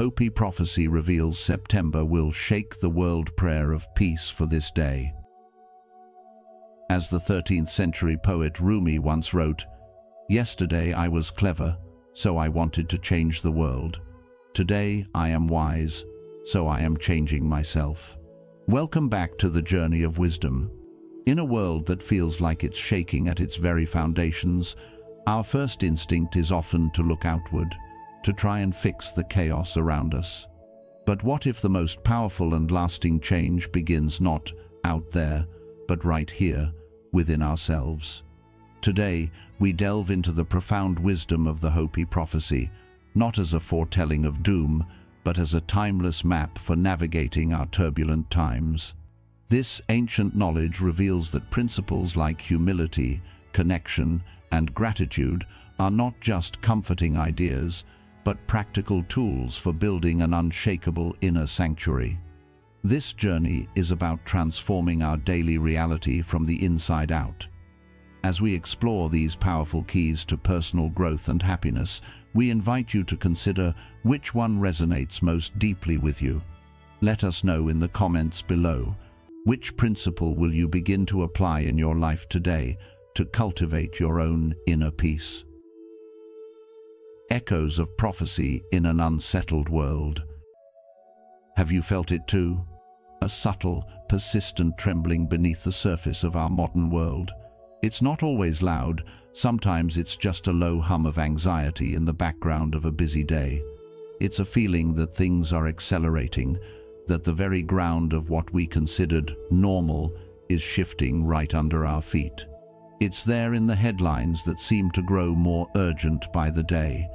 Hopi prophecy reveals September will shake the world. Prayer of peace for this day. As the 13th century poet Rumi once wrote, "Yesterday I was clever, so I wanted to change the world. Today I am wise, so I am changing myself." Welcome back to the Journey of Wisdom. In a world that feels like it's shaking at its very foundations, our first instinct is often to look outward, to try and fix the chaos around us. But what if the most powerful and lasting change begins not out there, but right here, within ourselves? Today, we delve into the profound wisdom of the Hopi prophecy, not as a foretelling of doom, but as a timeless map for navigating our turbulent times. This ancient knowledge reveals that principles like humility, connection, and gratitude are not just comforting ideas, but practical tools for building an unshakable inner sanctuary. This journey is about transforming our daily reality from the inside out. As we explore these powerful keys to personal growth and happiness, we invite you to consider which one resonates most deeply with you. Let us know in the comments below. Which principle will you begin to apply in your life today to cultivate your own inner peace? Echoes of prophecy in an unsettled world. Have you felt it too? A subtle, persistent trembling beneath the surface of our modern world. It's not always loud, sometimes it's just a low hum of anxiety in the background of a busy day. It's a feeling that things are accelerating, that the very ground of what we considered normal is shifting right under our feet. It's there in the headlines that seem to grow more urgent by the day.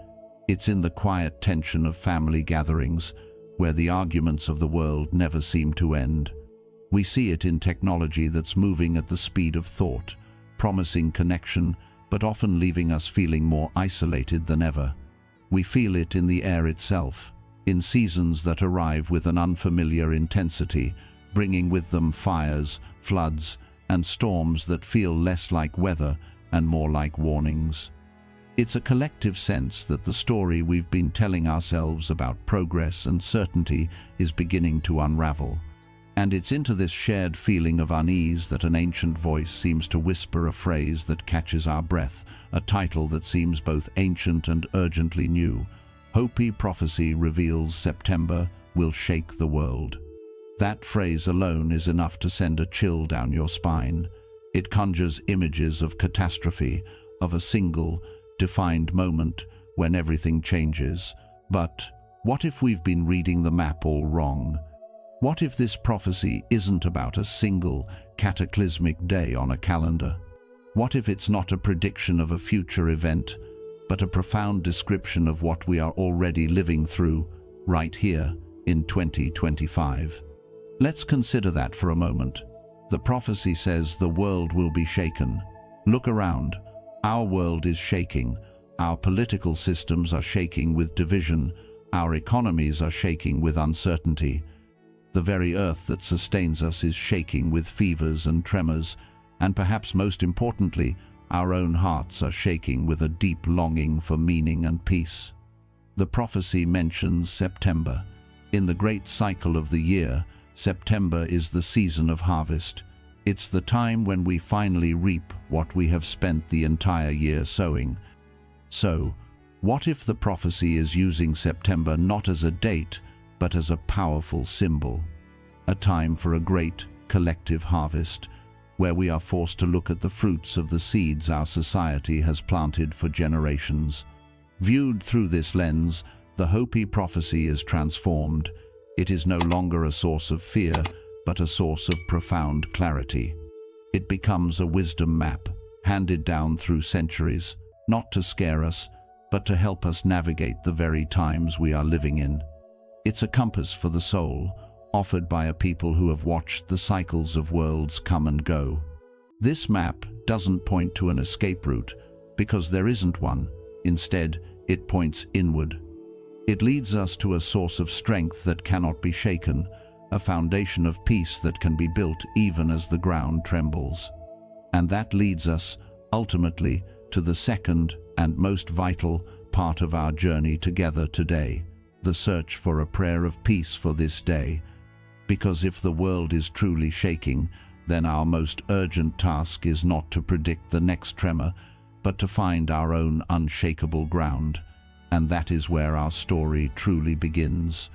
It's in the quiet tension of family gatherings, where the arguments of the world never seem to end. We see it in technology that's moving at the speed of thought, promising connection, but often leaving us feeling more isolated than ever. We feel it in the air itself, in seasons that arrive with an unfamiliar intensity, bringing with them fires, floods, and storms that feel less like weather and more like warnings. It's a collective sense that the story we've been telling ourselves about progress and certainty is beginning to unravel. And it's into this shared feeling of unease that an ancient voice seems to whisper a phrase that catches our breath, a title that seems both ancient and urgently new. Hopi prophecy reveals September will shake the world. That phrase alone is enough to send a chill down your spine. It conjures images of catastrophe, of a single, defined moment when everything changes. But what if we've been reading the map all wrong? What if this prophecy isn't about a single, cataclysmic day on a calendar? What if it's not a prediction of a future event, but a profound description of what we are already living through, right here, in 2025? Let's consider that for a moment. The prophecy says the world will be shaken. Look around. Our world is shaking. Our political systems are shaking with division. Our economies are shaking with uncertainty. The very earth that sustains us is shaking with fevers and tremors, and perhaps most importantly, our own hearts are shaking with a deep longing for meaning and peace. The prophecy mentions September. In the great cycle of the year, September is the season of harvest. It's the time when we finally reap what we have spent the entire year sowing. So, what if the prophecy is using September not as a date, but as a powerful symbol? A time for a great collective harvest, where we are forced to look at the fruits of the seeds our society has planted for generations. Viewed through this lens, the Hopi prophecy is transformed. It is no longer a source of fear, but a source of profound clarity. It becomes a wisdom map, handed down through centuries, not to scare us, but to help us navigate the very times we are living in. It's a compass for the soul, offered by a people who have watched the cycles of worlds come and go. This map doesn't point to an escape route, because there isn't one. Instead, it points inward. It leads us to a source of strength that cannot be shaken, a foundation of peace that can be built even as the ground trembles. And that leads us, ultimately, to the second and most vital part of our journey together today, the search for a prayer of peace for this day, because if the world is truly shaking, then our most urgent task is not to predict the next tremor, but to find our own unshakable ground, and that is where our story truly begins.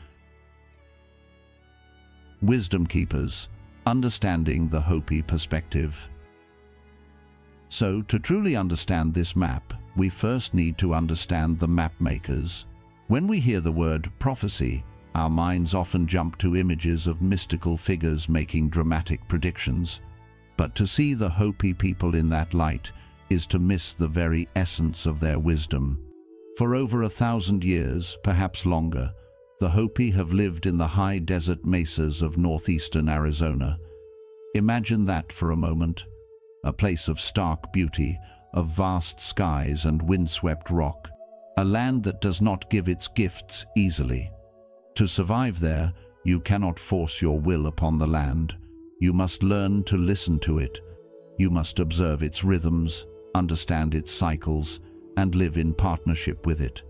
Wisdom Keepers, understanding the Hopi perspective. So, to truly understand this map, we first need to understand the map makers. When we hear the word prophecy, our minds often jump to images of mystical figures making dramatic predictions. But to see the Hopi people in that light is to miss the very essence of their wisdom. For over 1,000 years, perhaps longer, the Hopi have lived in the high desert mesas of northeastern Arizona. Imagine that for a moment. A place of stark beauty, of vast skies and windswept rock. A land that does not give its gifts easily. To survive there, you cannot force your will upon the land. You must learn to listen to it. You must observe its rhythms, understand its cycles, and live in partnership with it.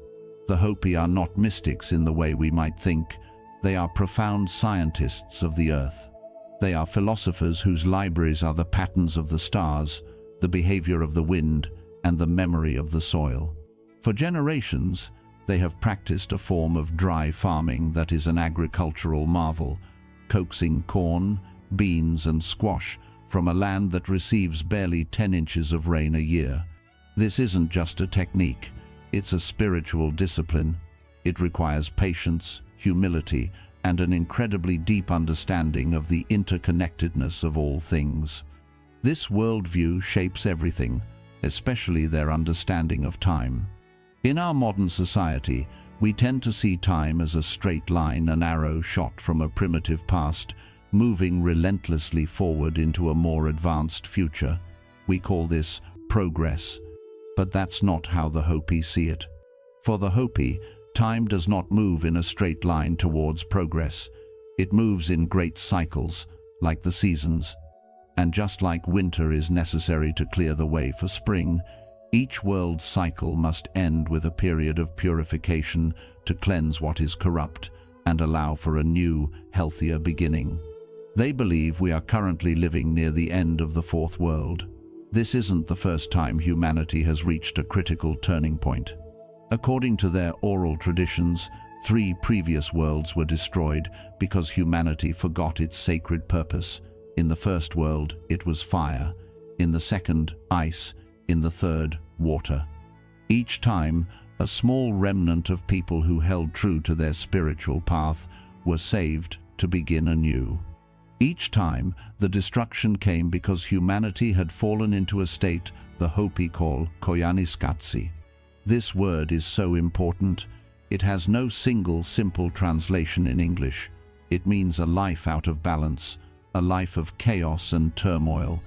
The Hopi are not mystics in the way we might think. They are profound scientists of the earth. They are philosophers whose libraries are the patterns of the stars, the behavior of the wind, and the memory of the soil. For generations, they have practiced a form of dry farming that is an agricultural marvel, coaxing corn, beans, and squash from a land that receives barely 10 inches of rain a year. This isn't just a technique, it's a spiritual discipline. It requires patience, humility, and an incredibly deep understanding of the interconnectedness of all things. This worldview shapes everything, especially their understanding of time. In our modern society, we tend to see time as a straight line, an arrow shot from a primitive past, moving relentlessly forward into a more advanced future. We call this progress. But that's not how the Hopi see it. For the Hopi, time does not move in a straight line towards progress. It moves in great cycles, like the seasons. And just like winter is necessary to clear the way for spring, each world cycle must end with a period of purification to cleanse what is corrupt and allow for a new, healthier beginning. They believe we are currently living near the end of the fourth world. This isn't the first time humanity has reached a critical turning point. According to their oral traditions, 3 previous worlds were destroyed because humanity forgot its sacred purpose. In the first world, it was fire. In the second, ice. In the third, water. Each time, a small remnant of people who held true to their spiritual path were saved to begin anew. Each time, the destruction came because humanity had fallen into a state the Hopi call koyaniskatsi. This word is so important. It has no single simple translation in English. It means a life out of balance, a life of chaos and turmoil,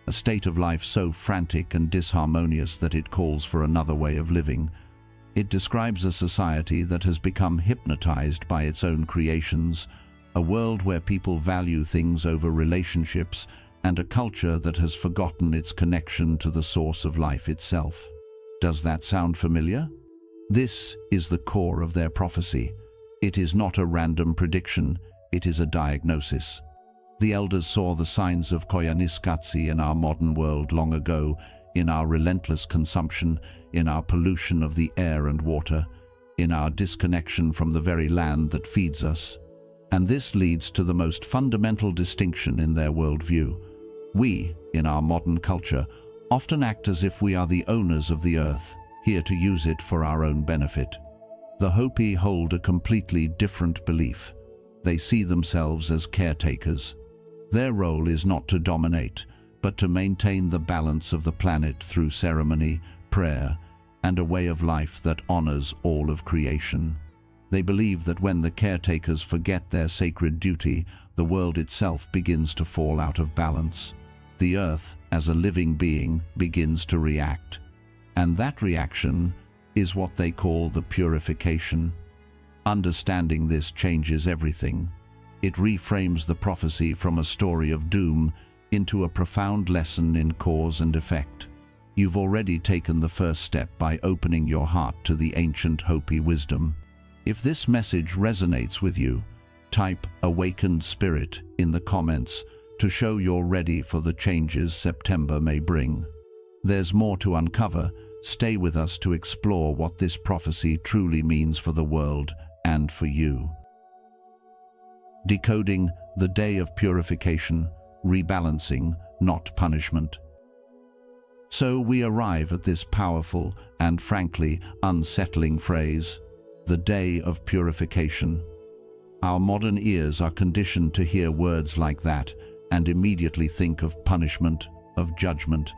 a state of life so frantic and disharmonious that it calls for another way of living. It describes a society that has become hypnotized by its own creations, a world where people value things over relationships, and a culture that has forgotten its connection to the source of life itself. Does that sound familiar? This is the core of their prophecy. It is not a random prediction, it is a diagnosis. The elders saw the signs of koyaniskatsi in our modern world long ago, in our relentless consumption, in our pollution of the air and water, in our disconnection from the very land that feeds us. And this leads to the most fundamental distinction in their worldview. We, in our modern culture, often act as if we are the owners of the earth, here to use it for our own benefit. The Hopi hold a completely different belief. They see themselves as caretakers. Their role is not to dominate, but to maintain the balance of the planet through ceremony, prayer, and a way of life that honors all of creation. They believe that when the caretakers forget their sacred duty, the world itself begins to fall out of balance. The earth, as a living being, begins to react. And that reaction is what they call the purification. Understanding this changes everything. It reframes the prophecy from a story of doom into a profound lesson in cause and effect. You've already taken the first step by opening your heart to the ancient Hopi wisdom. If this message resonates with you, type "Awakened Spirit" in the comments to show you're ready for the changes September may bring. There's more to uncover. Stay with us to explore what this prophecy truly means for the world and for you. Decoding, the day of purification, rebalancing, not punishment. So we arrive at this powerful and frankly unsettling phrase, the day of purification. Our modern ears are conditioned to hear words like that and immediately think of punishment, of judgment,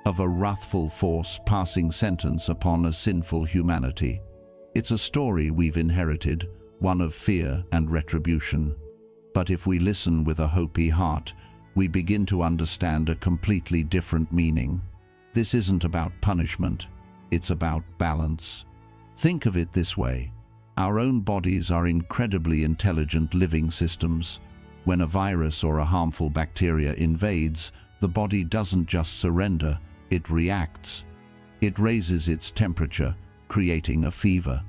of a wrathful force passing sentence upon a sinful humanity. It's a story we've inherited, one of fear and retribution. But if we listen with a Hopi heart, we begin to understand a completely different meaning. This isn't about punishment, it's about balance. Think of it this way. Our own bodies are incredibly intelligent living systems. When a virus or a harmful bacteria invades, the body doesn't just surrender, it reacts. It raises its temperature, creating a fever.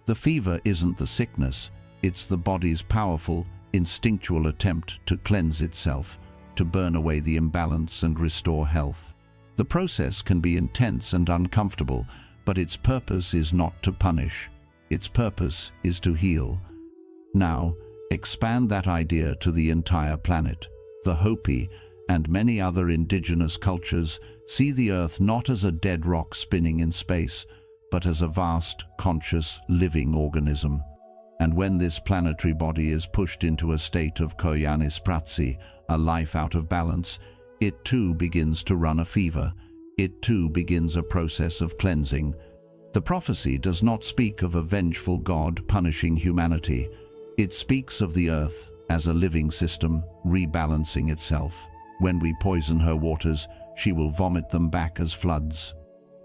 The fever isn't the sickness, it's the body's powerful, instinctual attempt to cleanse itself, to burn away the imbalance and restore health. The process can be intense and uncomfortable, but its purpose is not to punish. Its purpose is to heal. Now, expand that idea to the entire planet. The Hopi and many other indigenous cultures see the Earth not as a dead rock spinning in space, but as a vast, conscious, living organism. And when this planetary body is pushed into a state of koyanis pratsi, a life out of balance, it too begins to run a fever. It too begins a process of cleansing. The prophecy does not speak of a vengeful God punishing humanity. It speaks of the Earth as a living system, rebalancing itself. When we poison her waters, she will vomit them back as floods.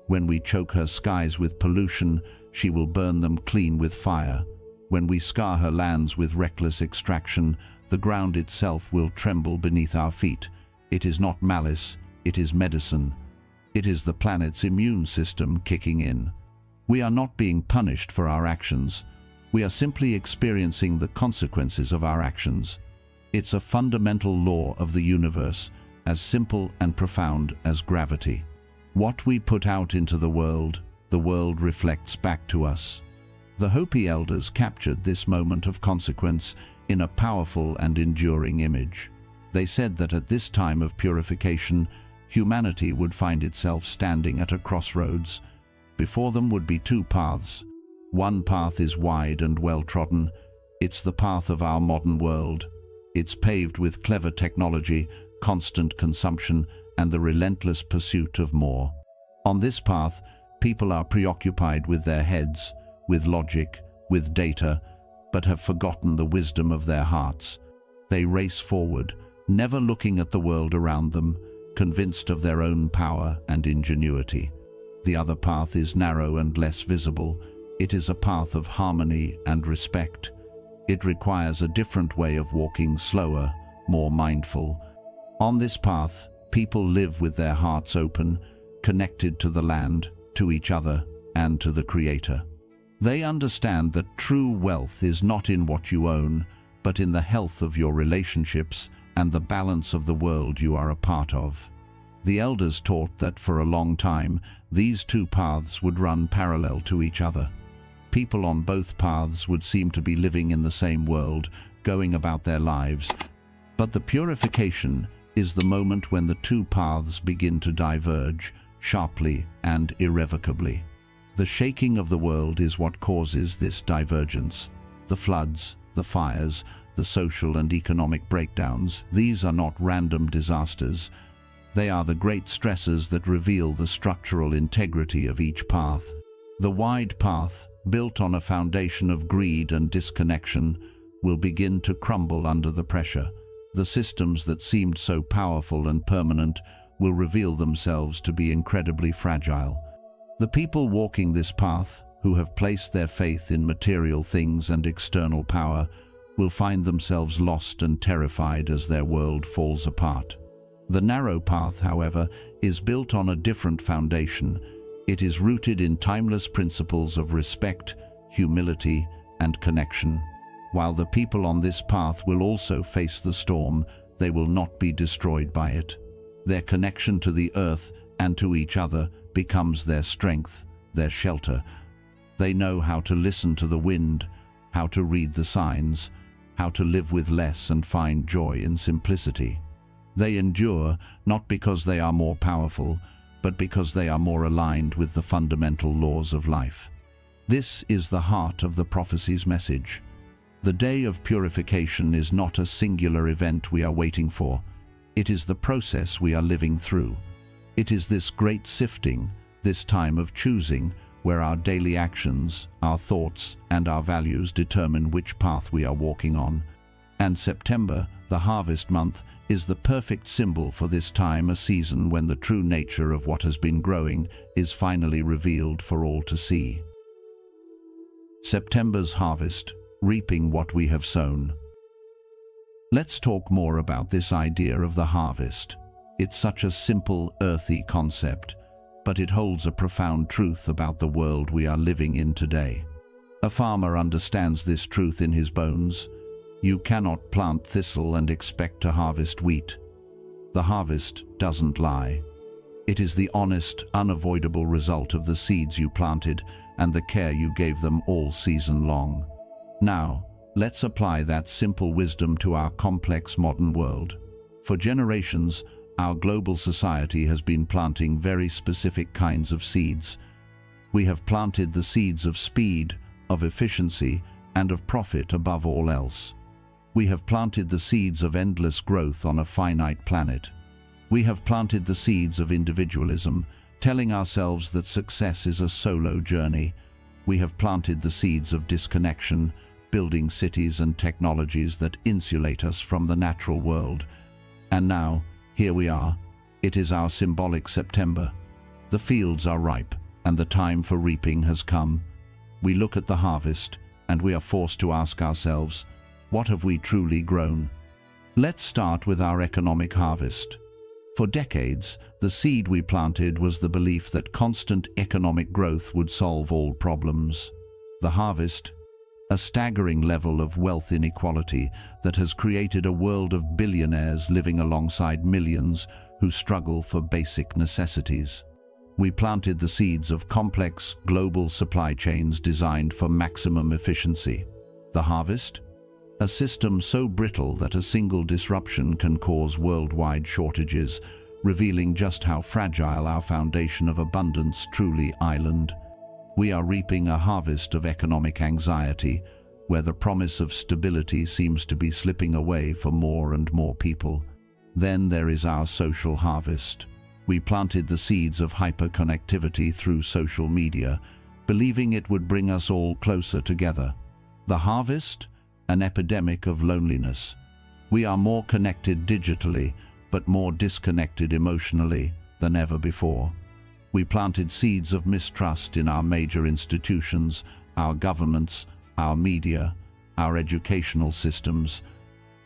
When we choke her skies with pollution, she will burn them clean with fire. When we scar her lands with reckless extraction, the ground itself will tremble beneath our feet. It is not malice, it is medicine. It is the planet's immune system kicking in. We are not being punished for our actions. We are simply experiencing the consequences of our actions. It's a fundamental law of the universe, as simple and profound as gravity. What we put out into the world reflects back to us. The Hopi elders captured this moment of consequence in a powerful and enduring image. They said that at this time of purification, humanity would find itself standing at a crossroads. Before them would be two paths. One path is wide and well-trodden. It's the path of our modern world. It's paved with clever technology, constant consumption, and the relentless pursuit of more. On this path, people are preoccupied with their heads, with logic, with data, but have forgotten the wisdom of their hearts. They race forward, never looking at the world around them, convinced of their own power and ingenuity. The other path is narrow and less visible. It is a path of harmony and respect. It requires a different way of walking, slower, more mindful. On this path, people live with their hearts open, connected to the land, to each other, and to the Creator. They understand that true wealth is not in what you own, but in the health of your relationships and the balance of the world you are a part of. The elders taught that for a long time, these two paths would run parallel to each other. People on both paths would seem to be living in the same world, going about their lives. But the purification is the moment when the two paths begin to diverge, sharply and irrevocably. The shaking of the world is what causes this divergence. The floods, the fires, the social and economic breakdowns, these are not random disasters. They are the great stresses that reveal the structural integrity of each path. The wide path, built on a foundation of greed and disconnection, will begin to crumble under the pressure. The systems that seemed so powerful and permanent will reveal themselves to be incredibly fragile. The people walking this path, who have placed their faith in material things and external power, will find themselves lost and terrified as their world falls apart. The narrow path, however, is built on a different foundation. It is rooted in timeless principles of respect, humility, and connection. While the people on this path will also face the storm, they will not be destroyed by it. Their connection to the earth and to each other becomes their strength, their shelter. They know how to listen to the wind, how to read the signs, how to live with less and find joy in simplicity. They endure not because they are more powerful, but because they are more aligned with the fundamental laws of life. This is the heart of the prophecy's message. The day of purification is not a singular event we are waiting for. It is the process we are living through. It is this great sifting, this time of choosing, where our daily actions, our thoughts, and our values determine which path we are walking on. And September, the harvest month, is the perfect symbol for this time, a season when the true nature of what has been growing is finally revealed for all to see. September's harvest, reaping what we have sown. Let's talk more about this idea of the harvest. It's such a simple, earthy concept, but it holds a profound truth about the world we are living in today. A farmer understands this truth in his bones. You cannot plant thistle and expect to harvest wheat. The harvest doesn't lie. It is the honest, unavoidable result of the seeds you planted and the care you gave them all season long. Now, let's apply that simple wisdom to our complex modern world. For generations, our global society has been planting very specific kinds of seeds. We have planted the seeds of speed, of efficiency, and of profit above all else. We have planted the seeds of endless growth on a finite planet. We have planted the seeds of individualism, telling ourselves that success is a solo journey. We have planted the seeds of disconnection, building cities and technologies that insulate us from the natural world. And now, here we are. It is our symbolic September. The fields are ripe, and the time for reaping has come. We look at the harvest, and we are forced to ask ourselves, what have we truly grown? Let's start with our economic harvest. For decades, the seed we planted was the belief that constant economic growth would solve all problems. The harvest, a staggering level of wealth inequality that has created a world of billionaires living alongside millions who struggle for basic necessities. We planted the seeds of complex, global supply chains designed for maximum efficiency. The harvest? A system so brittle that a single disruption can cause worldwide shortages, revealing just how fragile our foundation of abundance truly island. We are reaping a harvest of economic anxiety, where the promise of stability seems to be slipping away for more and more people. Then there is our social harvest. We planted the seeds of hyperconnectivity through social media, believing it would bring us all closer together. The harvest? An epidemic of loneliness. We are more connected digitally, but more disconnected emotionally than ever before. We planted seeds of mistrust in our major institutions, our governments, our media, our educational systems.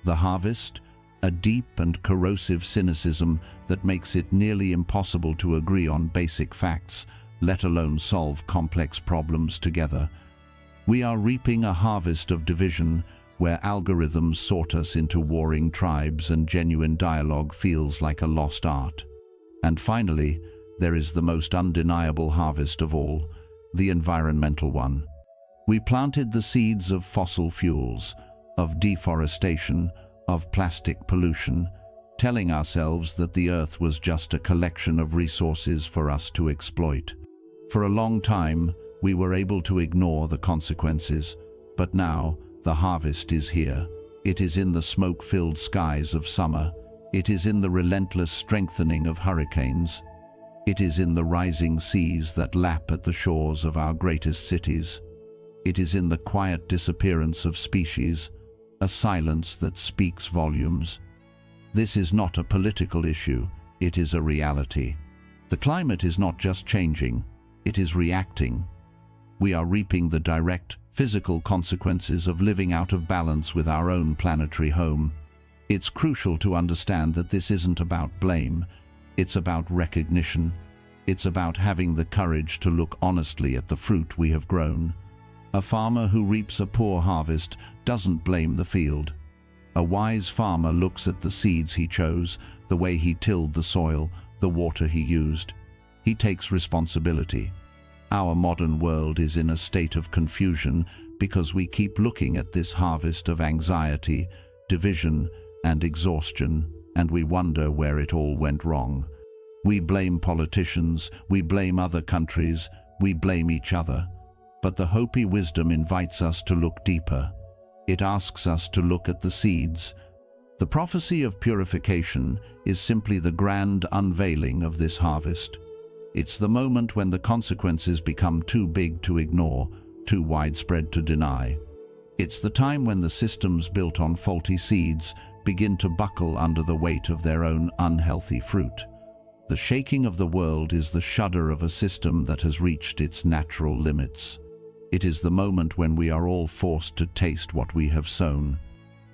The harvest? A deep and corrosive cynicism that makes it nearly impossible to agree on basic facts, let alone solve complex problems together. We are reaping a harvest of division, where algorithms sort us into warring tribes and genuine dialogue feels like a lost art. And finally, there is the most undeniable harvest of all, the environmental one. We planted the seeds of fossil fuels, of deforestation, of plastic pollution, telling ourselves that the earth was just a collection of resources for us to exploit. For a long time, we were able to ignore the consequences, but now the harvest is here. It is in the smoke-filled skies of summer. It is in the relentless strengthening of hurricanes. It is in the rising seas that lap at the shores of our greatest cities. It is in the quiet disappearance of species, a silence that speaks volumes. This is not a political issue, it is a reality. The climate is not just changing, it is reacting. We are reaping the direct, physical consequences of living out of balance with our own planetary home. It's crucial to understand that this isn't about blame, it's about recognition. It's about having the courage to look honestly at the fruit we have grown. A farmer who reaps a poor harvest doesn't blame the field. A wise farmer looks at the seeds he chose, the way he tilled the soil, the water he used. He takes responsibility. Our modern world is in a state of confusion because we keep looking at this harvest of anxiety, division, and exhaustion, and we wonder where it all went wrong. We blame politicians, we blame other countries, we blame each other. But the Hopi wisdom invites us to look deeper. It asks us to look at the seeds. The prophecy of purification is simply the grand unveiling of this harvest. It's the moment when the consequences become too big to ignore, too widespread to deny. It's the time when the systems built on faulty seeds begin to buckle under the weight of their own unhealthy fruit. The shaking of the world is the shudder of a system that has reached its natural limits. It is the moment when we are all forced to taste what we have sown.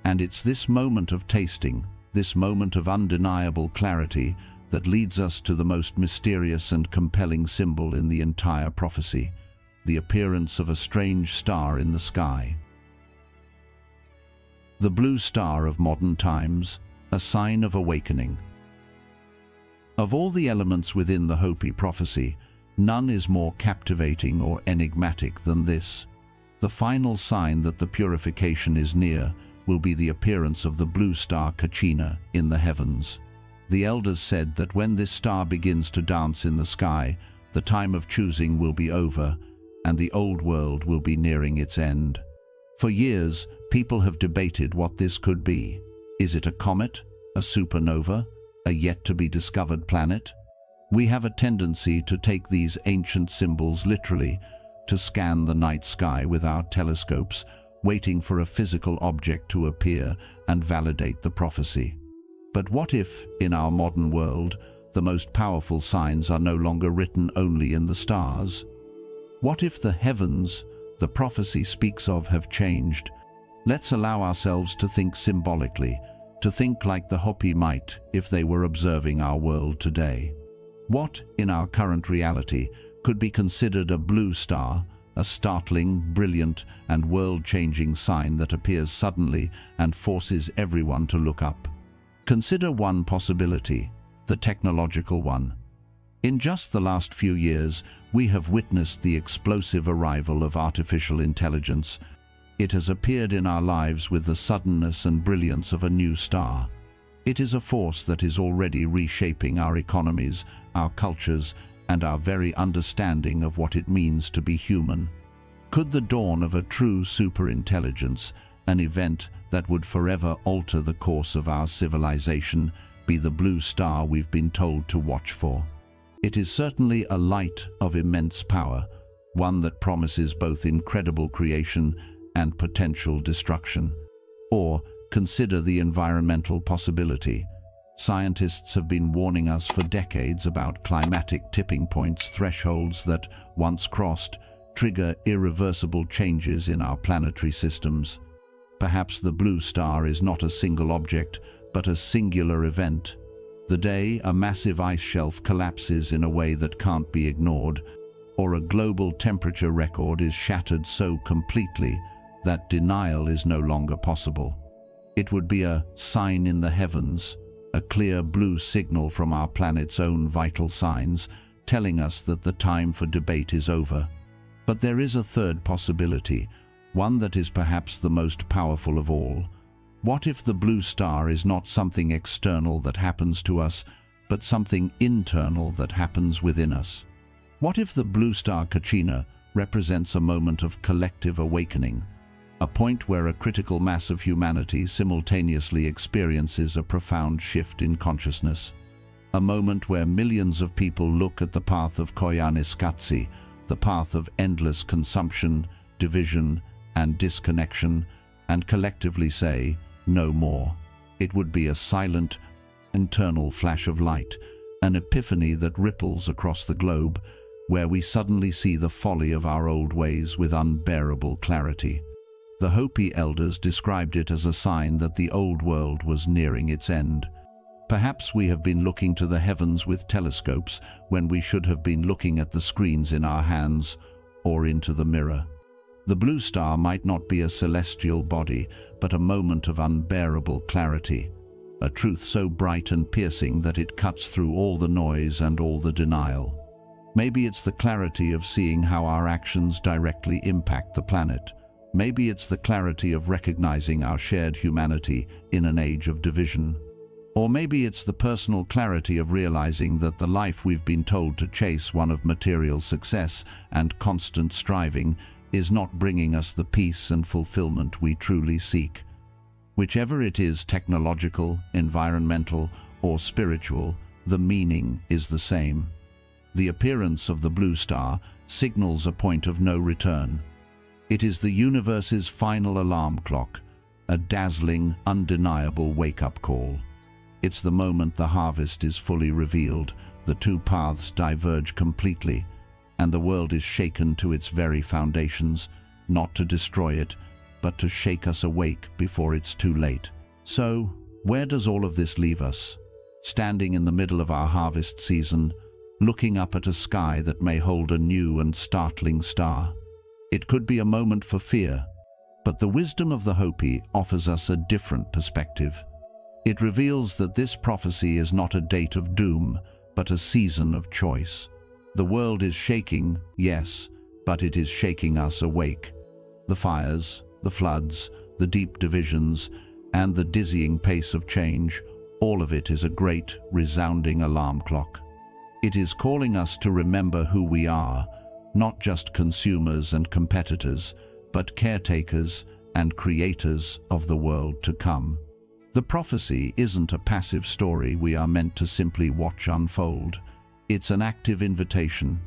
And it's this moment of tasting, this moment of undeniable clarity, that leads us to the most mysterious and compelling symbol in the entire prophecy, the appearance of a strange star in the sky. The blue star of modern times, a sign of awakening. Of all the elements within the Hopi prophecy, none is more captivating or enigmatic than this. The final sign that the purification is near will be the appearance of the blue star Kachina in the heavens. The elders said that when this star begins to dance in the sky, the time of choosing will be over, and the old world will be nearing its end. For years, people have debated what this could be. Is it a comet, a supernova, a yet-to-be-discovered planet? We have a tendency to take these ancient symbols literally, to scan the night sky with our telescopes, waiting for a physical object to appear and validate the prophecy. But what if, in our modern world, the most powerful signs are no longer written only in the stars? What if the heavens the prophecy speaks of have changed? Let's allow ourselves to think symbolically, to think like the Hopi might if they were observing our world today. What, in our current reality, could be considered a blue star, a startling, brilliant, and world-changing sign that appears suddenly and forces everyone to look up? Consider one possibility, the technological one. In just the last few years, we have witnessed the explosive arrival of artificial intelligence. It has appeared in our lives with the suddenness and brilliance of a new star. It is a force that is already reshaping our economies, our cultures, and our very understanding of what it means to be human. Could the dawn of a true superintelligence, an event that would forever alter the course of our civilization, be the blue star we've been told to watch for? It is certainly a light of immense power, one that promises both incredible creation and potential destruction. Or consider the environmental possibility. Scientists have been warning us for decades about climatic tipping points, thresholds that, once crossed, trigger irreversible changes in our planetary systems. Perhaps the blue star is not a single object, but a singular event. The day a massive ice shelf collapses in a way that can't be ignored, or a global temperature record is shattered so completely that denial is no longer possible. It would be a sign in the heavens, a clear blue signal from our planet's own vital signs, telling us that the time for debate is over. But there is a third possibility, one that is perhaps the most powerful of all. What if the blue star is not something external that happens to us, but something internal that happens within us? What if the blue star Kachina represents a moment of collective awakening, a point where a critical mass of humanity simultaneously experiences a profound shift in consciousness? A moment where millions of people look at the path of Koyaanisqatsi, the path of endless consumption, division, and disconnection, and collectively say, no more. It would be a silent, internal flash of light, an epiphany that ripples across the globe, where we suddenly see the folly of our old ways with unbearable clarity. The Hopi elders described it as a sign that the old world was nearing its end. Perhaps we have been looking to the heavens with telescopes when we should have been looking at the screens in our hands or into the mirror. The blue star might not be a celestial body, but a moment of unbearable clarity, a truth so bright and piercing that it cuts through all the noise and all the denial. Maybe it's the clarity of seeing how our actions directly impact the planet. Maybe it's the clarity of recognizing our shared humanity in an age of division. Or maybe it's the personal clarity of realizing that the life we've been told to chase, one of material success and constant striving, is not bringing us the peace and fulfillment we truly seek. Whichever it is, technological, environmental, or spiritual, the meaning is the same. The appearance of the blue star signals a point of no return. It is the universe's final alarm clock, a dazzling, undeniable wake-up call. It's the moment the harvest is fully revealed, the two paths diverge completely, and the world is shaken to its very foundations, not to destroy it, but to shake us awake before it's too late. So, where does all of this leave us? Standing in the middle of our harvest season, looking up at a sky that may hold a new and startling star. It could be a moment for fear, but the wisdom of the Hopi offers us a different perspective. It reveals that this prophecy is not a date of doom, but a season of choice. The world is shaking, yes, but it is shaking us awake. The fires, the floods, the deep divisions, and the dizzying pace of change, all of it is a great, resounding alarm clock. It is calling us to remember who we are, not just consumers and competitors, but caretakers and creators of the world to come. The prophecy isn't a passive story we are meant to simply watch unfold. It's an active invitation.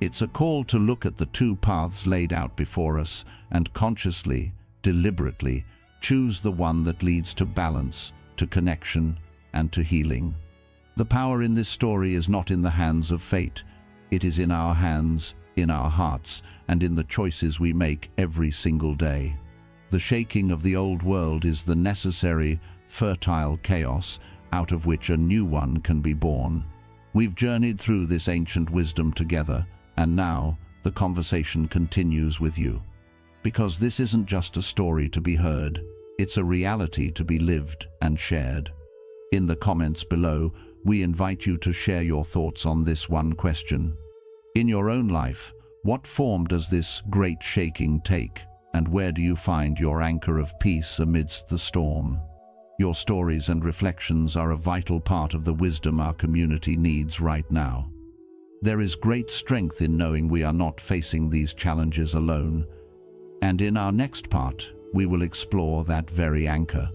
It's a call to look at the two paths laid out before us and consciously, deliberately, choose the one that leads to balance, to connection, and to healing. The power in this story is not in the hands of fate. It is in our hands, in our hearts, and in the choices we make every single day. The shaking of the old world is the necessary, fertile chaos out of which a new one can be born. We've journeyed through this ancient wisdom together, and now the conversation continues with you. Because this isn't just a story to be heard, it's a reality to be lived and shared. In the comments below, we invite you to share your thoughts on this one question. In your own life, what form does this great shaking take, and where do you find your anchor of peace amidst the storm? Your stories and reflections are a vital part of the wisdom our community needs right now. There is great strength in knowing we are not facing these challenges alone, and in our next part, we will explore that very anchor.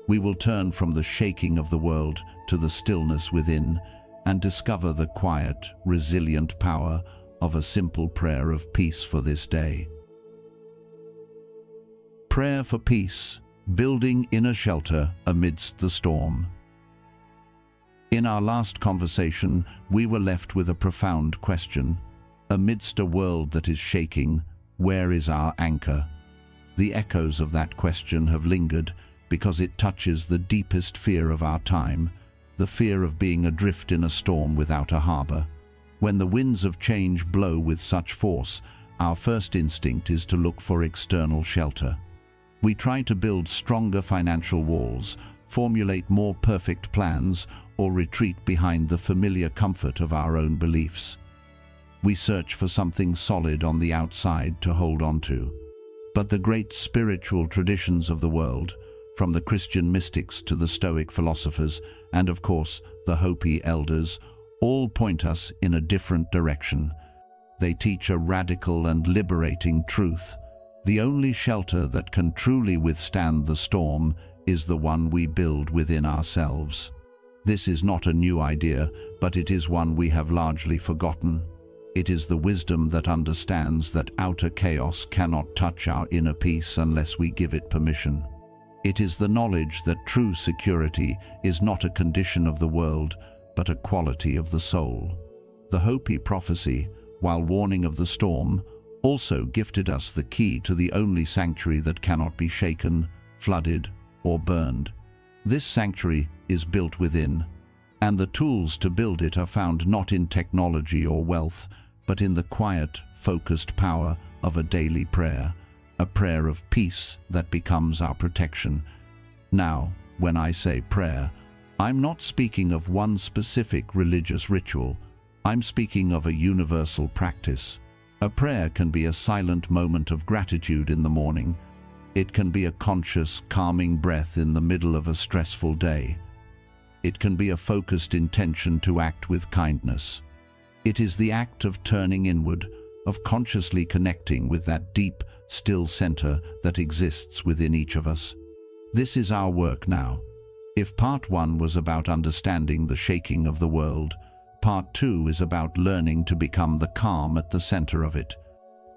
We will turn from the shaking of the world to the stillness within and discover the quiet, resilient power of a simple prayer of peace for this day. Prayer for peace, building inner shelter amidst the storm. In our last conversation, we were left with a profound question. Amidst a world that is shaking, where is our anchor? The echoes of that question have lingered because it touches the deepest fear of our time, the fear of being adrift in a storm without a harbor. When the winds of change blow with such force, our first instinct is to look for external shelter. We try to build stronger financial walls, formulate more perfect plans, or retreat behind the familiar comfort of our own beliefs. We search for something solid on the outside to hold on to. But the great spiritual traditions of the world, from the Christian mystics to the Stoic philosophers, and of course the Hopi elders, all point us in a different direction. They teach a radical and liberating truth. The only shelter that can truly withstand the storm is the one we build within ourselves. This is not a new idea, but it is one we have largely forgotten. It is the wisdom that understands that outer chaos cannot touch our inner peace unless we give it permission. It is the knowledge that true security is not a condition of the world, but a quality of the soul. The Hopi prophecy, while warning of the storm, also gifted us the key to the only sanctuary that cannot be shaken, flooded, or burned. This sanctuary is built within, and the tools to build it are found not in technology or wealth, but in the quiet, focused power of a daily prayer, a prayer of peace that becomes our protection. Now, when I say prayer, I'm not speaking of one specific religious ritual. I'm speaking of a universal practice. A prayer can be a silent moment of gratitude in the morning. It can be a conscious, calming breath in the middle of a stressful day. It can be a focused intention to act with kindness. It is the act of turning inward, of consciously connecting with that deep, still center that exists within each of us. This is our work now. If part 1 was about understanding the shaking of the world, part 2 is about learning to become the calm at the center of it.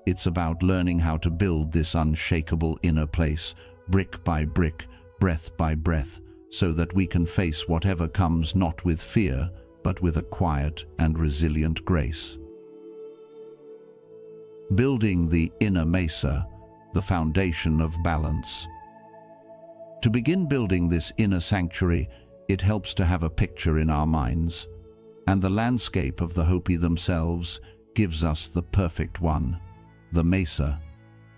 It's about learning how to build this unshakable inner place, brick by brick, breath by breath, so that we can face whatever comes not with fear, but with a quiet and resilient grace. Building the inner Mesa, the foundation of balance. To begin building this inner sanctuary, it helps to have a picture in our minds. And the landscape of the Hopi themselves gives us the perfect one, the Mesa.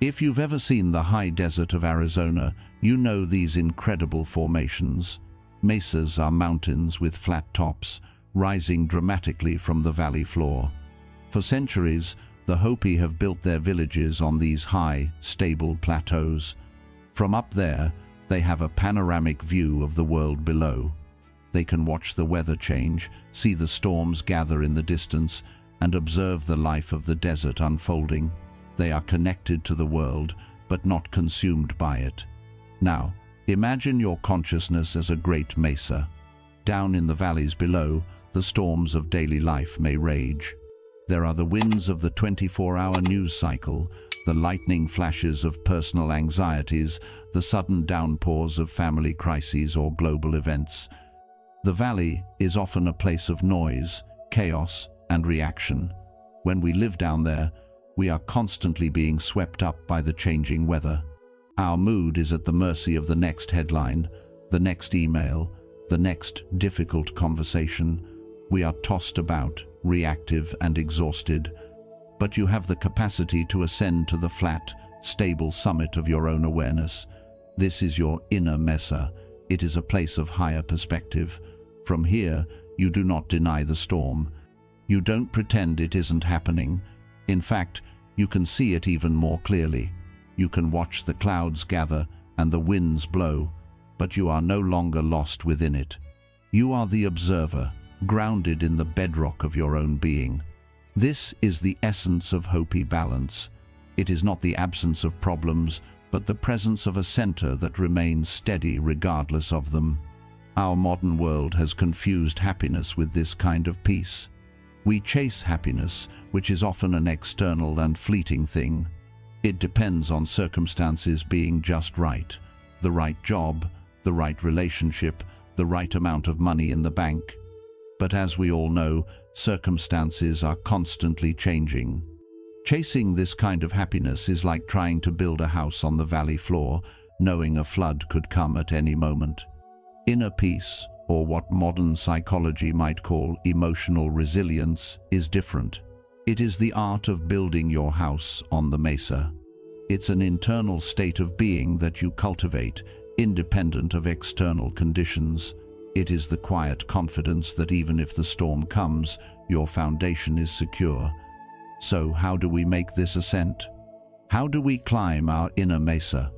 If you've ever seen the high desert of Arizona, you know these incredible formations. Mesas are mountains with flat tops, rising dramatically from the valley floor. For centuries, the Hopi have built their villages on these high, stable plateaus. From up there, they have a panoramic view of the world below. They can watch the weather change, see the storms gather in the distance, and observe the life of the desert unfolding. They are connected to the world, but not consumed by it. Now, imagine your consciousness as a great mesa. Down in the valleys below, the storms of daily life may rage. There are the winds of the 24-hour news cycle, the lightning flashes of personal anxieties, the sudden downpours of family crises or global events. The valley is often a place of noise, chaos, and reaction. When we live down there, we are constantly being swept up by the changing weather. Our mood is at the mercy of the next headline, the next email, the next difficult conversation. We are tossed about, reactive and exhausted. But you have the capacity to ascend to the flat, stable summit of your own awareness. This is your inner Mesa. It is a place of higher perspective. From here, you do not deny the storm. You don't pretend it isn't happening. In fact, you can see it even more clearly. You can watch the clouds gather and the winds blow, but you are no longer lost within it. You are the observer, grounded in the bedrock of your own being. This is the essence of Hopi balance. It is not the absence of problems, but the presence of a center that remains steady regardless of them. Our modern world has confused happiness with this kind of peace. We chase happiness, which is often an external and fleeting thing. It depends on circumstances being just right. The right job, the right relationship, the right amount of money in the bank. But as we all know, circumstances are constantly changing. Chasing this kind of happiness is like trying to build a house on the valley floor, knowing a flood could come at any moment. Inner peace, or what modern psychology might call emotional resilience, is different. It is the art of building your house on the Mesa. It's an internal state of being that you cultivate, independent of external conditions. It is the quiet confidence that even if the storm comes, your foundation is secure. So how do we make this ascent? How do we climb our inner Mesa?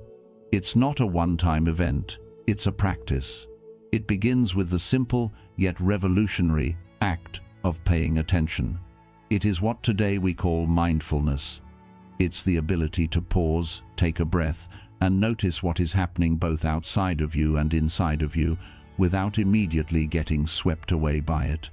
It's not a one-time event, it's a practice. It begins with the simple yet revolutionary act of paying attention. It is what today we call mindfulness. It's the ability to pause, take a breath, and notice what is happening both outside of you and inside of you, without immediately getting swept away by it.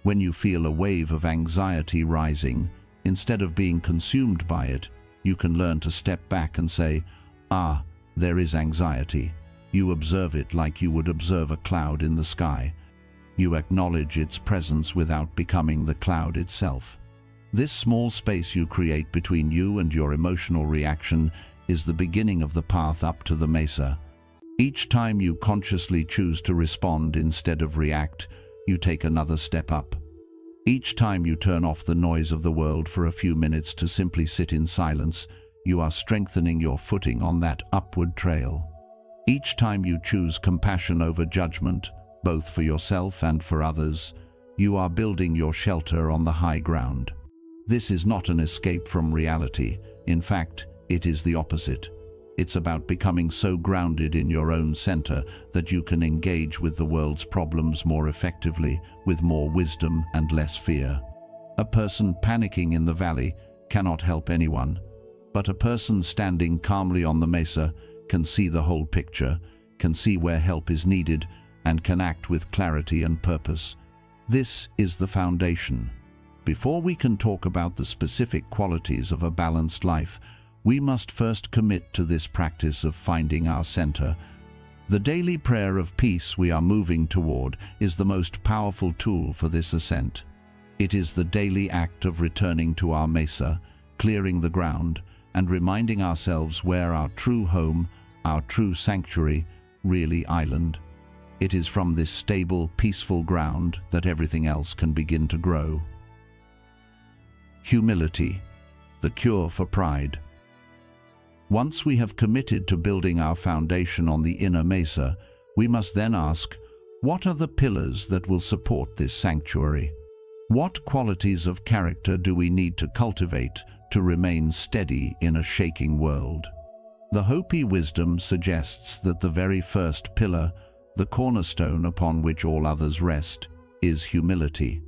When you feel a wave of anxiety rising, instead of being consumed by it, you can learn to step back and say, "Ah, there is anxiety." You observe it like you would observe a cloud in the sky. You acknowledge its presence without becoming the cloud itself. This small space you create between you and your emotional reaction is the beginning of the path up to the Mesa. Each time you consciously choose to respond instead of react, you take another step up. Each time you turn off the noise of the world for a few minutes to simply sit in silence, you are strengthening your footing on that upward trail. Each time you choose compassion over judgment, both for yourself and for others, you are building your shelter on the high ground. This is not an escape from reality. In fact, it is the opposite. It's about becoming so grounded in your own center that you can engage with the world's problems more effectively, with more wisdom and less fear. A person panicking in the valley cannot help anyone, but a person standing calmly on the mesa can see the whole picture, can see where help is needed, and can act with clarity and purpose. This is the foundation. Before we can talk about the specific qualities of a balanced life, we must first commit to this practice of finding our center. The daily prayer of peace we are moving toward is the most powerful tool for this ascent. It is the daily act of returning to our mesa, clearing the ground, and reminding ourselves where our true home, our true sanctuary, really island. It is from this stable, peaceful ground that everything else can begin to grow. Humility, the cure for pride. Once we have committed to building our foundation on the inner mesa, we must then ask, what are the pillars that will support this sanctuary? What qualities of character do we need to cultivate to remain steady in a shaking world? The Hopi wisdom suggests that the very first pillar, the cornerstone upon which all others rest, is humility.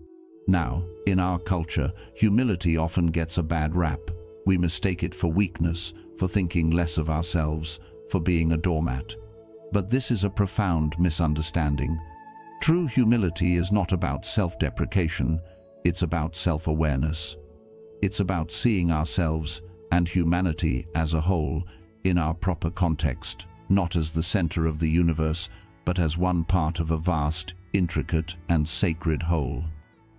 Now, in our culture, humility often gets a bad rap. We mistake it for weakness, for thinking less of ourselves, for being a doormat. But this is a profound misunderstanding. True humility is not about self-deprecation, it's about self-awareness. It's about seeing ourselves and humanity as a whole in our proper context, not as the center of the universe, but as one part of a vast, intricate, and sacred whole.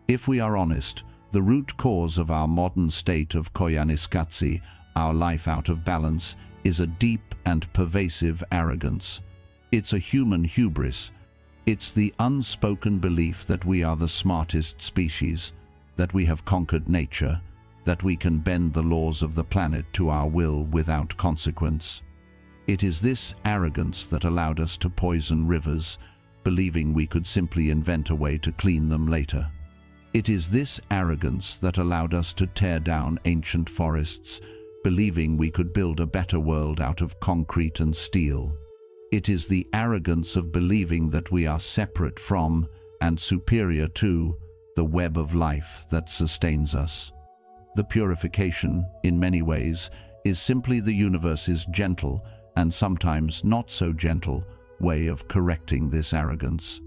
If we are honest, the root cause of our modern state of koyaanisqatsi, our life out of balance, is a deep and pervasive arrogance. It's a human hubris. It's the unspoken belief that we are the smartest species, that we have conquered nature, that we can bend the laws of the planet to our will without consequence. It is this arrogance that allowed us to poison rivers, believing we could simply invent a way to clean them later. It is this arrogance that allowed us to tear down ancient forests, believing we could build a better world out of concrete and steel. It is the arrogance of believing that we are separate from and superior to the web of life that sustains us. The purification, in many ways, is simply the universe's gentle, and sometimes not so gentle, way of correcting this arrogance.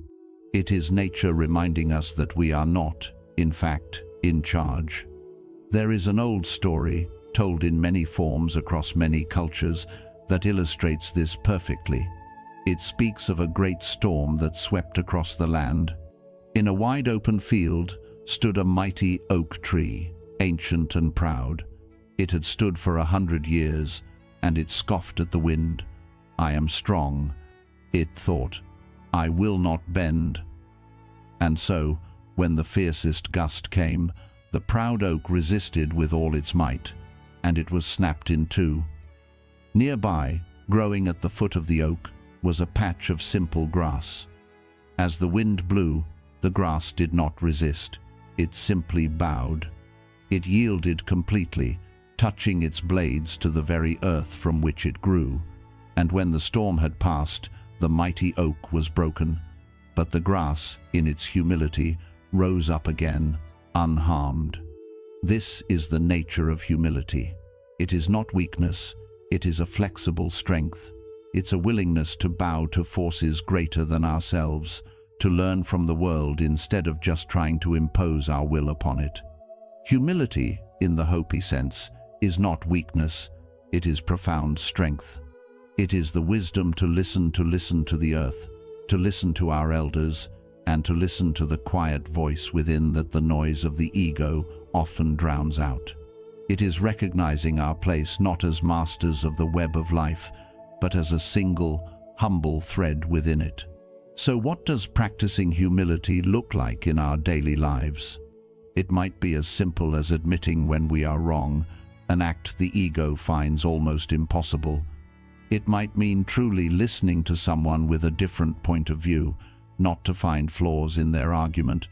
It is nature reminding us that we are not, in fact, in charge. There is an old story, told in many forms across many cultures, that illustrates this perfectly. It speaks of a great storm that swept across the land. In a wide open field stood a mighty oak tree, ancient and proud. It had stood for 100 years, and it scoffed at the wind. "I am strong," it thought. "I will not bend." And so, when the fiercest gust came, the proud oak resisted with all its might, and it was snapped in two. Nearby, growing at the foot of the oak, was a patch of simple grass. As the wind blew, the grass did not resist. It simply bowed. It yielded completely, touching its blades to the very earth from which it grew. And when the storm had passed, the mighty oak was broken. But the grass, in its humility, rose up again, unharmed. This is the nature of humility. It is not weakness, it is a flexible strength. It's a willingness to bow to forces greater than ourselves, to learn from the world instead of just trying to impose our will upon it. Humility, in the Hopi sense, is not weakness, it is profound strength. It is the wisdom to listen to the earth, to listen to our elders, and to listen to the quiet voice within that the noise of the ego often drowns out. It is recognizing our place not as masters of the web of life, but as a single, humble thread within it. So what does practicing humility look like in our daily lives? It might be as simple as admitting when we are wrong, an act the ego finds almost impossible. It might mean truly listening to someone with a different point of view, not to find flaws in their argument,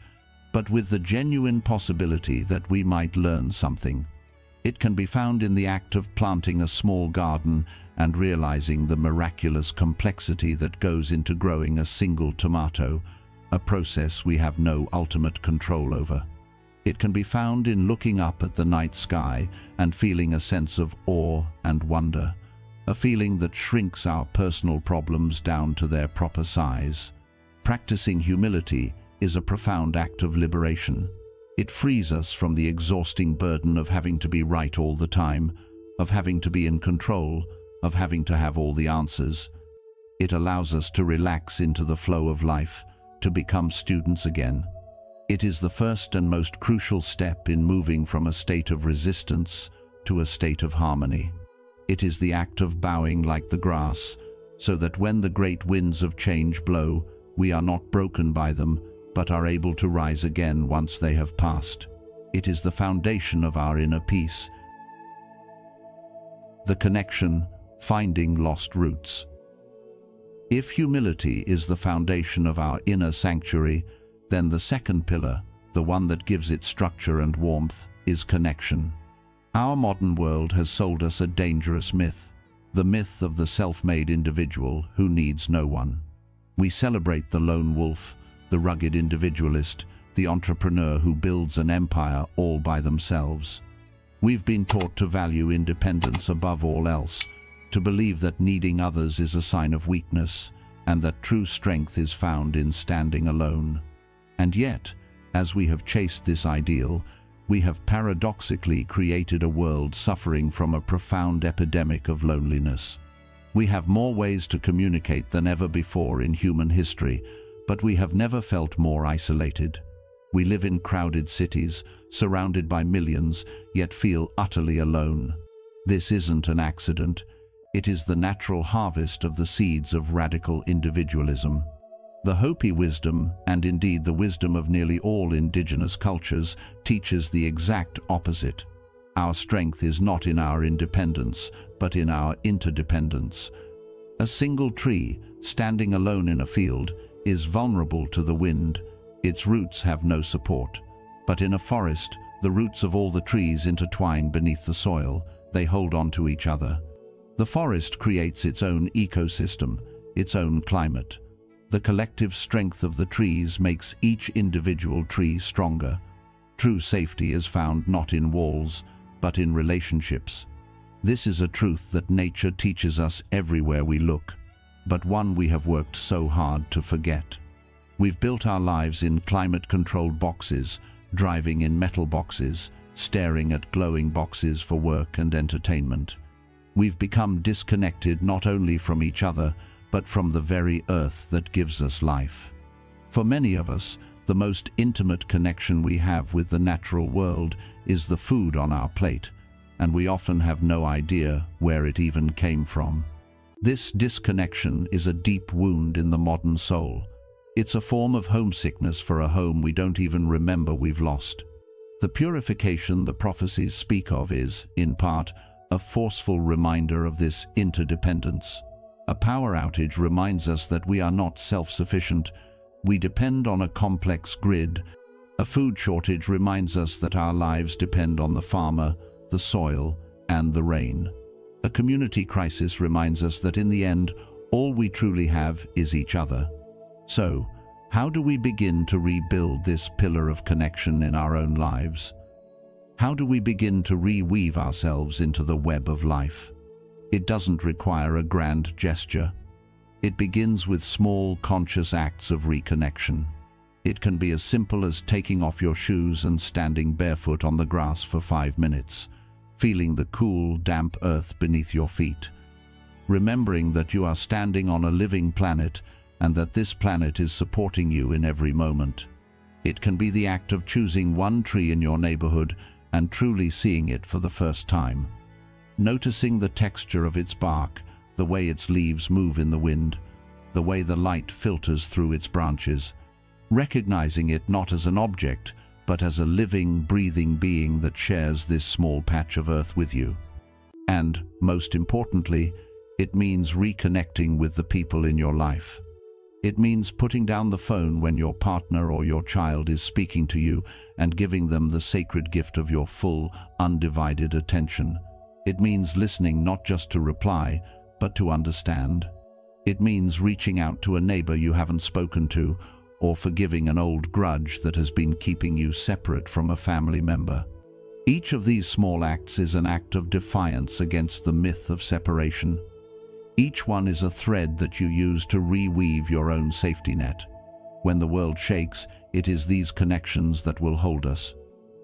but with the genuine possibility that we might learn something. It can be found in the act of planting a small garden and realizing the miraculous complexity that goes into growing a single tomato, a process we have no ultimate control over. It can be found in looking up at the night sky and feeling a sense of awe and wonder, a feeling that shrinks our personal problems down to their proper size. Practicing humility is a profound act of liberation. It frees us from the exhausting burden of having to be right all the time, of having to be in control, of having to have all the answers. It allows us to relax into the flow of life, to become students again. It is the first and most crucial step in moving from a state of resistance to a state of harmony. It is the act of bowing like the grass, so that when the great winds of change blow, we are not broken by them, but are able to rise again once they have passed. It is the foundation of our inner peace. The connection, finding lost roots. If humility is the foundation of our inner sanctuary, then the second pillar, the one that gives it structure and warmth, is connection. Our modern world has sold us a dangerous myth, the myth of the self-made individual who needs no one. We celebrate the lone wolf, the rugged individualist, the entrepreneur who builds an empire all by themselves. We've been taught to value independence above all else, to believe that needing others is a sign of weakness, and that true strength is found in standing alone. And yet, as we have chased this ideal, we have paradoxically created a world suffering from a profound epidemic of loneliness. We have more ways to communicate than ever before in human history, but we have never felt more isolated. We live in crowded cities, surrounded by millions, yet feel utterly alone. This isn't an accident. It is the natural harvest of the seeds of radical individualism. The Hopi wisdom, and indeed the wisdom of nearly all indigenous cultures, teaches the exact opposite. Our strength is not in our independence, but in our interdependence. A single tree, standing alone in a field, is vulnerable to the wind. Its roots have no support. But in a forest, the roots of all the trees intertwine beneath the soil. They hold on to each other. The forest creates its own ecosystem, its own climate. The collective strength of the trees makes each individual tree stronger. True safety is found not in walls, but in relationships. This is a truth that nature teaches us everywhere we look, but one we have worked so hard to forget. We've built our lives in climate-controlled boxes, driving in metal boxes, staring at glowing boxes for work and entertainment. We've become disconnected not only from each other, but from the very earth that gives us life. For many of us, the most intimate connection we have with the natural world is the food on our plate, and we often have no idea where it even came from. This disconnection is a deep wound in the modern soul. It's a form of homesickness for a home we don't even remember we've lost. The purification the prophecies speak of is, in part, a forceful reminder of this interdependence. A power outage reminds us that we are not self-sufficient. We depend on a complex grid. A food shortage reminds us that our lives depend on the farmer, the soil, and the rain. A community crisis reminds us that in the end, all we truly have is each other. So, how do we begin to rebuild this pillar of connection in our own lives? How do we begin to reweave ourselves into the web of life? It doesn't require a grand gesture. It begins with small, conscious acts of reconnection. It can be as simple as taking off your shoes and standing barefoot on the grass for 5 minutes, feeling the cool, damp earth beneath your feet, remembering that you are standing on a living planet and that this planet is supporting you in every moment. It can be the act of choosing one tree in your neighborhood and truly seeing it for the first time. Noticing the texture of its bark, the way its leaves move in the wind, the way the light filters through its branches. Recognizing it not as an object, but as a living, breathing being that shares this small patch of earth with you. And, most importantly, it means reconnecting with the people in your life. It means putting down the phone when your partner or your child is speaking to you and giving them the sacred gift of your full, undivided attention. It means listening not just to reply, but to understand. It means reaching out to a neighbor you haven't spoken to, or forgiving an old grudge that has been keeping you separate from a family member. Each of these small acts is an act of defiance against the myth of separation. Each one is a thread that you use to reweave your own safety net. When the world shakes, it is these connections that will hold us.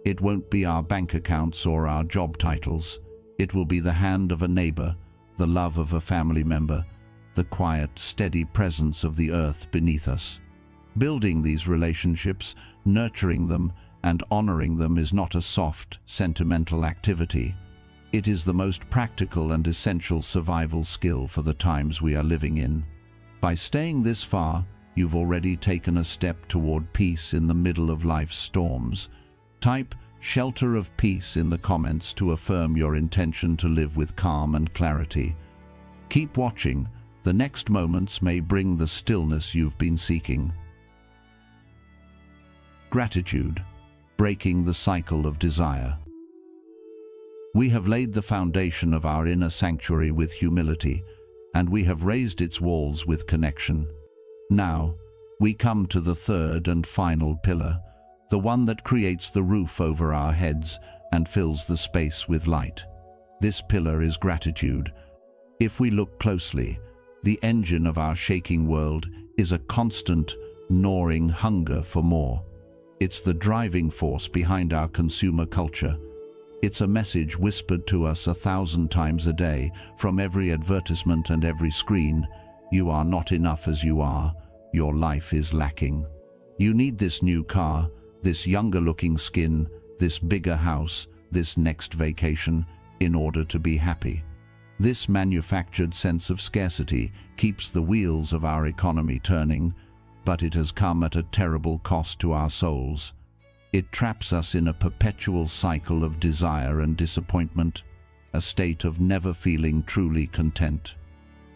It won't be our bank accounts or our job titles. It will be the hand of a neighbor, the love of a family member, the quiet, steady presence of the earth beneath us. Building these relationships, nurturing them, and honoring them is not a soft, sentimental activity. It is the most practical and essential survival skill for the times we are living in. By staying this far, you've already taken a step toward peace in the middle of life's storms. Type "shelter of peace" in the comments to affirm your intention to live with calm and clarity. Keep watching. The next moments may bring the stillness you've been seeking. Gratitude. Breaking the cycle of desire. We have laid the foundation of our inner sanctuary with humility, and we have raised its walls with connection. Now, we come to the third and final pillar, the one that creates the roof over our heads and fills the space with light. This pillar is gratitude. If we look closely, the engine of our shaking world is a constant, gnawing hunger for more. It's the driving force behind our consumer culture. It's a message whispered to us 1,000 times a day from every advertisement and every screen. You are not enough as you are. Your life is lacking. You need this new car, this younger-looking skin, this bigger house, this next vacation, in order to be happy. This manufactured sense of scarcity keeps the wheels of our economy turning, but it has come at a terrible cost to our souls. It traps us in a perpetual cycle of desire and disappointment, a state of never feeling truly content.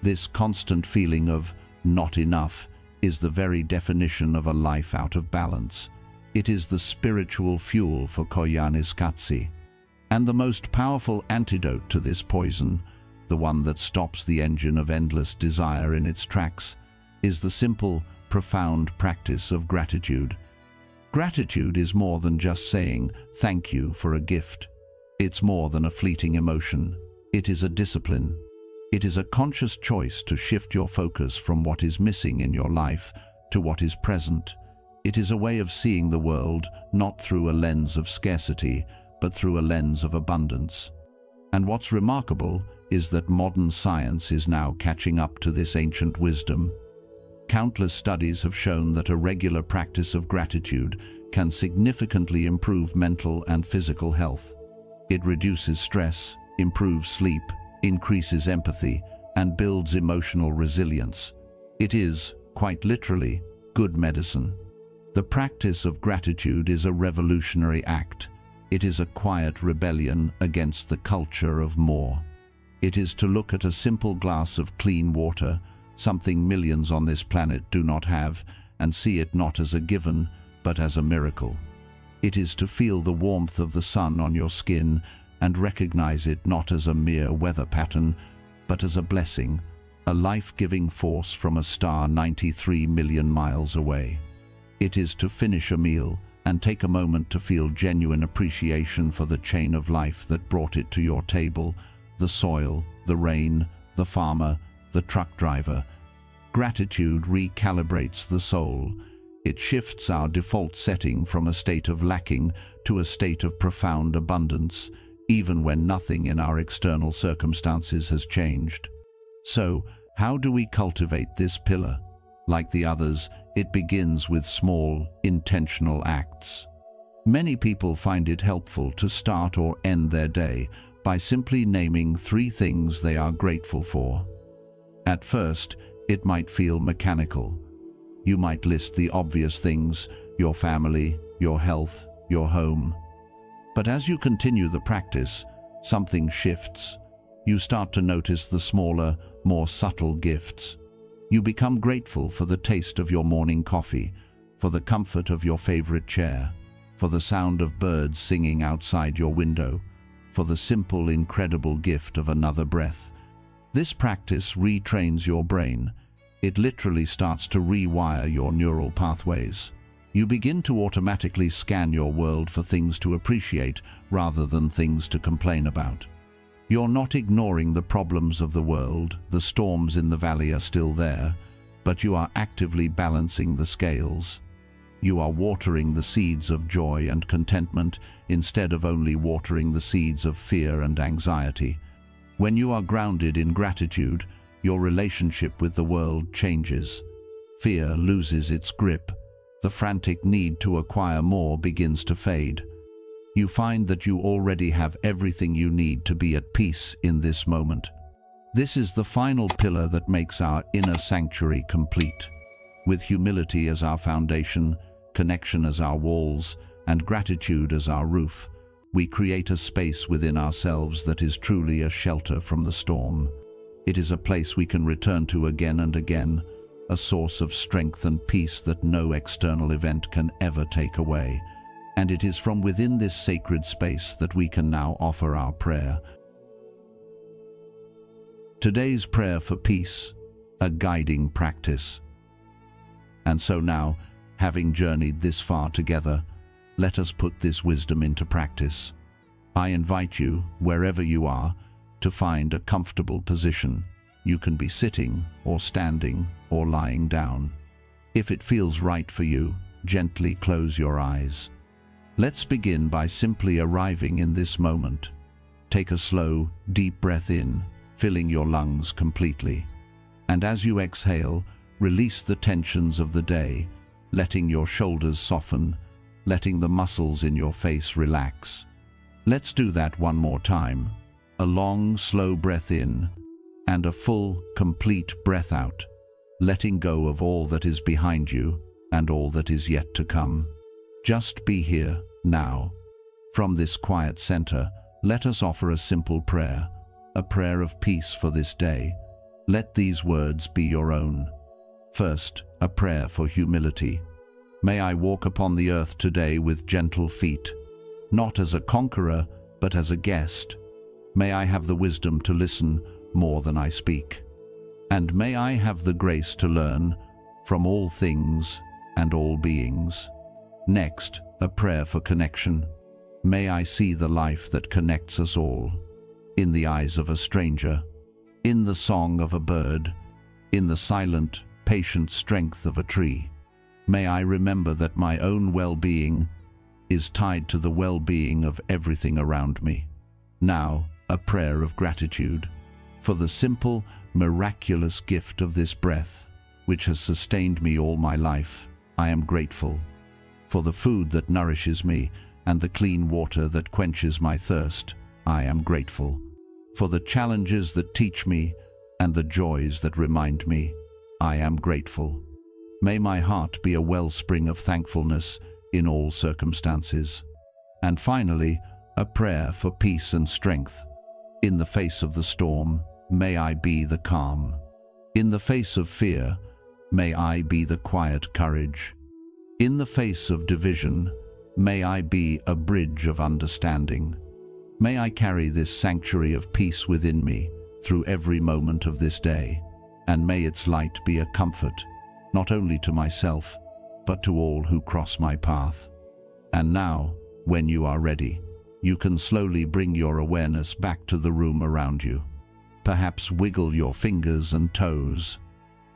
This constant feeling of not enough is the very definition of a life out of balance. It is the spiritual fuel for koyaanisqatsi. And the most powerful antidote to this poison, the one that stops the engine of endless desire in its tracks, is the simple, profound practice of gratitude. Gratitude is more than just saying thank you for a gift. It's more than a fleeting emotion. It is a discipline. It is a conscious choice to shift your focus from what is missing in your life to what is present. It is a way of seeing the world not through a lens of scarcity, but through a lens of abundance. And what's remarkable is that modern science is now catching up to this ancient wisdom. Countless studies have shown that a regular practice of gratitude can significantly improve mental and physical health. It reduces stress, improves sleep, increases empathy, and builds emotional resilience. It is, quite literally, good medicine. The practice of gratitude is a revolutionary act. It is a quiet rebellion against the culture of more. It is to look at a simple glass of clean water, something millions on this planet do not have, and see it not as a given, but as a miracle. It is to feel the warmth of the sun on your skin and recognize it not as a mere weather pattern, but as a blessing, a life-giving force from a star 93 million miles away. It is to finish a meal and take a moment to feel genuine appreciation for the chain of life that brought it to your table, the soil, the rain, the farmer, the truck driver. Gratitude recalibrates the soul. It shifts our default setting from a state of lacking to a state of profound abundance, even when nothing in our external circumstances has changed. So, how do we cultivate this pillar? Like the others, it begins with small, intentional acts. Many people find it helpful to start or end their day by simply naming 3 things they are grateful for. At first, it might feel mechanical. You might list the obvious things: your family, your health, your home. But as you continue the practice, something shifts. You start to notice the smaller, more subtle gifts. You become grateful for the taste of your morning coffee, for the comfort of your favorite chair, for the sound of birds singing outside your window, for the simple, incredible gift of another breath. This practice retrains your brain. It literally starts to rewire your neural pathways. You begin to automatically scan your world for things to appreciate rather than things to complain about. You're not ignoring the problems of the world. The storms in the valley are still there, but you are actively balancing the scales. You are watering the seeds of joy and contentment instead of only watering the seeds of fear and anxiety. When you are grounded in gratitude, your relationship with the world changes. Fear loses its grip. The frantic need to acquire more begins to fade. You find that you already have everything you need to be at peace in this moment. This is the final pillar that makes our inner sanctuary complete. With humility as our foundation, connection as our walls, and gratitude as our roof, we create a space within ourselves that is truly a shelter from the storm. It is a place we can return to again and again, a source of strength and peace that no external event can ever take away. And it is from within this sacred space that we can now offer our prayer. Today's prayer for peace, a guiding practice. And so now, having journeyed this far together, let us put this wisdom into practice. I invite you, wherever you are, to find a comfortable position. You can be sitting, or standing, or lying down. If it feels right for you, gently close your eyes. Let's begin by simply arriving in this moment. Take a slow, deep breath in, filling your lungs completely. And as you exhale, release the tensions of the day, letting your shoulders soften, letting the muscles in your face relax. Let's do that one more time. A long, slow breath in, and a full, complete breath out, letting go of all that is behind you and all that is yet to come. Just be here, now. From this quiet center, let us offer a simple prayer, a prayer of peace for this day. Let these words be your own. First, a prayer for humility. May I walk upon the earth today with gentle feet, not as a conqueror, but as a guest. May I have the wisdom to listen more than I speak. And may I have the grace to learn from all things and all beings. Next, a prayer for connection. May I see the life that connects us all, in the eyes of a stranger, in the song of a bird, in the silent, patient strength of a tree. May I remember that my own well-being is tied to the well-being of everything around me. Now, a prayer of gratitude for the simple, miraculous gift of this breath, which has sustained me all my life. I am grateful for the food that nourishes me and the clean water that quenches my thirst. I am grateful for the challenges that teach me and the joys that remind me. I am grateful. May my heart be a wellspring of thankfulness in all circumstances. And finally, a prayer for peace and strength. In the face of the storm, may I be the calm. In the face of fear, may I be the quiet courage. In the face of division, may I be a bridge of understanding. May I carry this sanctuary of peace within me through every moment of this day, and may its light be a comfort, not only to myself, but to all who cross my path. And now, when you are ready, you can slowly bring your awareness back to the room around you. Perhaps wiggle your fingers and toes,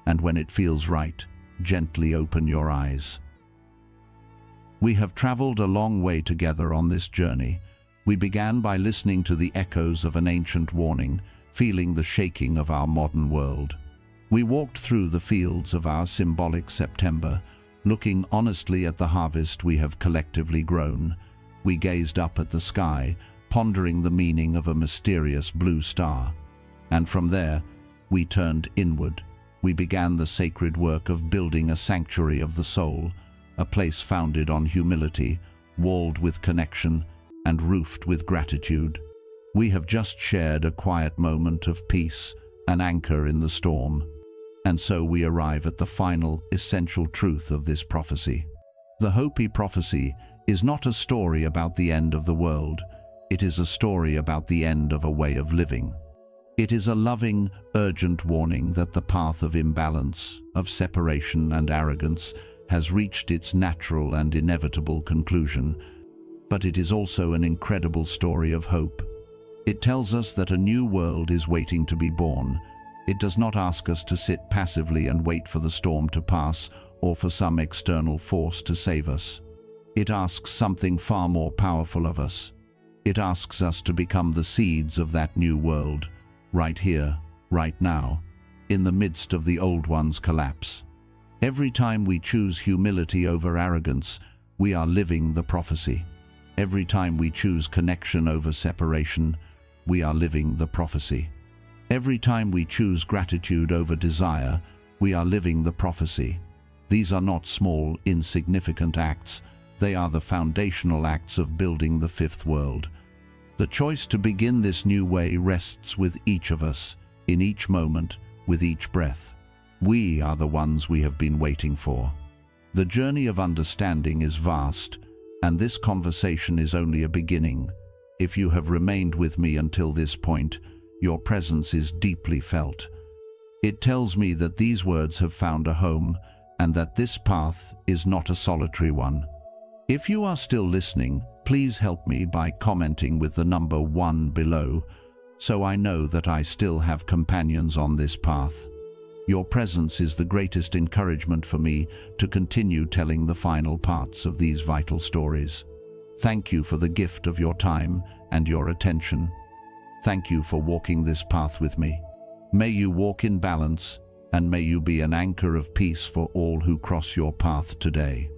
and when it feels right, gently open your eyes. We have traveled a long way together on this journey. We began by listening to the echoes of an ancient warning, feeling the shaking of our modern world. We walked through the fields of our symbolic September, looking honestly at the harvest we have collectively grown. We gazed up at the sky, pondering the meaning of a mysterious blue star. And from there, we turned inward. We began the sacred work of building a sanctuary of the soul, a place founded on humility, walled with connection, and roofed with gratitude. We have just shared a quiet moment of peace, an anchor in the storm. And so we arrive at the final, essential truth of this prophecy. The Hopi prophecy is not a story about the end of the world. It is a story about the end of a way of living. It is a loving, urgent warning that the path of imbalance, of separation and arrogance has reached its natural and inevitable conclusion. But it is also an incredible story of hope. It tells us that a new world is waiting to be born. It does not ask us to sit passively and wait for the storm to pass or for some external force to save us. It asks something far more powerful of us. It asks us to become the seeds of that new world, right here, right now, in the midst of the old one's collapse. Every time we choose humility over arrogance, we are living the prophecy. Every time we choose connection over separation, we are living the prophecy. Every time we choose gratitude over desire, we are living the prophecy. These are not small, insignificant acts. They are the foundational acts of building the fifth world. The choice to begin this new way rests with each of us, in each moment, with each breath. We are the ones we have been waiting for. The journey of understanding is vast, and this conversation is only a beginning. If you have remained with me until this point, your presence is deeply felt. It tells me that these words have found a home, and that this path is not a solitary one. If you are still listening, please help me by commenting with the number 1 below, so I know that I still have companions on this path. Your presence is the greatest encouragement for me to continue telling the final parts of these vital stories. Thank you for the gift of your time and your attention. Thank you for walking this path with me. May you walk in balance, and may you be an anchor of peace for all who cross your path today.